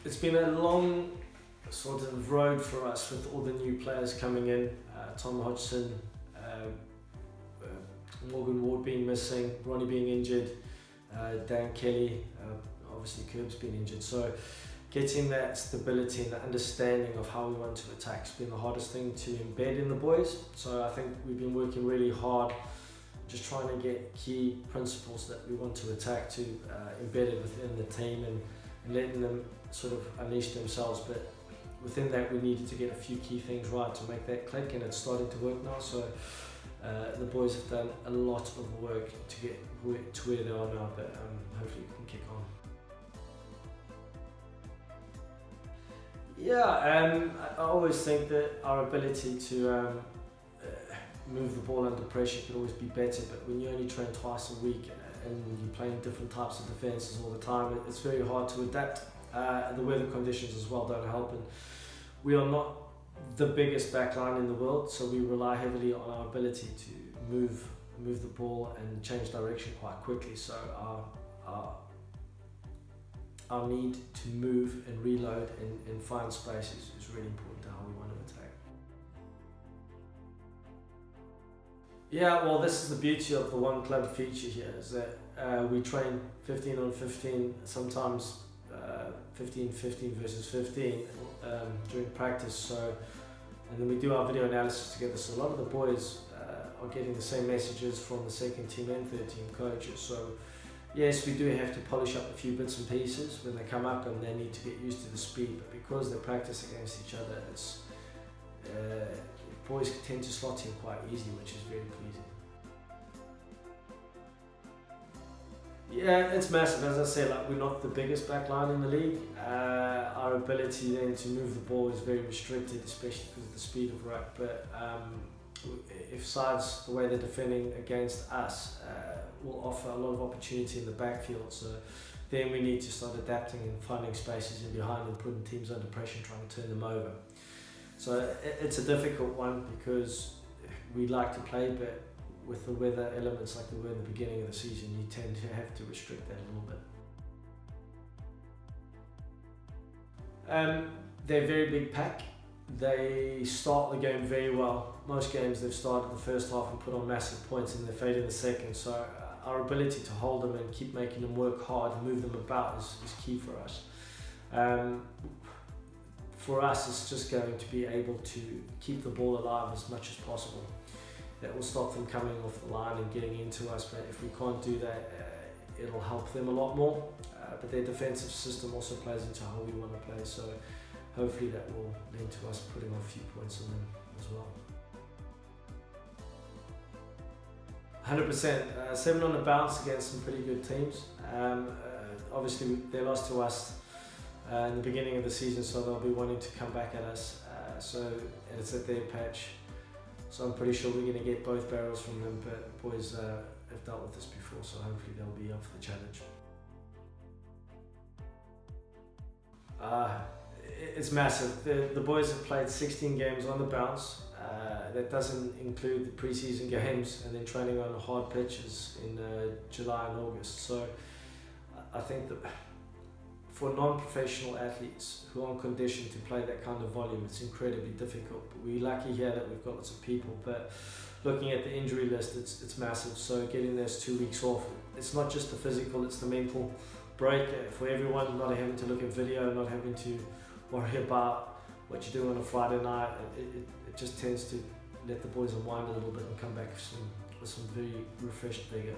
It's been a long sort of road for us with all the new players coming in. Tom Hodgson, Morgan Ward being missing, Ronnie being injured, Dan Kelly, obviously Curb's been injured. So getting that stability and the understanding of how we want to attack has been the hardest thing to embed in the boys. So I think we've been working really hard just trying to get key principles that we want to attack to embedded within the team and letting them sort of unleash themselves. But within that we needed to get a few key things right to make that click, and it's starting to work now. So the boys have done a lot of work to get to where they are now, but hopefully we can kick on. Yeah, I always think that our ability to move the ball under pressure could always be better, but when you only train twice a week and you're playing different types of defences all the time, it's very hard to adapt. The weather conditions as well don't help, and we are not the biggest backline in the world, so we rely heavily on our ability to move the ball and change direction quite quickly. So our need to move and reload and find space is really important to how we want to attack. Yeah, well, this is the beauty of the one club feature here, is that we train 15 on 15, sometimes 15 versus 15 during practice. So, and then we do our video analysis together. So a lot of the boys are getting the same messages from the second team and third team coaches. So yes, we do have to polish up a few bits and pieces when they come up and they need to get used to the speed, but because they practice against each other, it's boys tend to slot in quite easily, which is very pleasing. Yeah, it's massive. As I said, like, we're not the biggest backline in the league. Our ability then to move the ball is very restricted, especially because of the speed of ruck. But if sides, the way they're defending against us, will offer a lot of opportunity in the backfield. So then we need to start adapting and finding spaces in behind and putting teams under pressure and trying to turn them over. So it's a difficult one because we like to play, but with the weather elements like there were in the beginning of the season, you tend to have to restrict that a little bit. They're a very big pack. They start the game very well. Most games they've started the first half and put on massive points and they fade in the second. So our ability to hold them and keep making them work hard and move them about is key for us. For us, it's just going to be able to keep the ball alive as much as possible. That will stop them coming off the line and getting into us, but if we can't do that, it'll help them a lot more. But their defensive system also plays into how we want to play, so hopefully that will lead to us putting on a few points on them as well. 100%. 7 on the bounce against some pretty good teams. Obviously they lost to us in the beginning of the season, so they'll be wanting to come back at us. And it's at their patch. So I'm pretty sure we're going to get both barrels from them, but boys have dealt with this before, so hopefully they'll be up for the challenge. It's massive. The boys have played 16 games on the bounce. That doesn't include the pre-season games and then training on hard pitches in July and August. So I think that for non-professional athletes who aren't conditioned to play that kind of volume, it's incredibly difficult. But we're lucky here that we've got lots of people, but looking at the injury list, it's massive. So getting those 2 weeks off, it's not just the physical, it's the mental break for everyone, not having to look at video, not having to worry about what you're doing on a Friday night. It just tends to let the boys unwind a little bit and come back with some very refreshed vigour.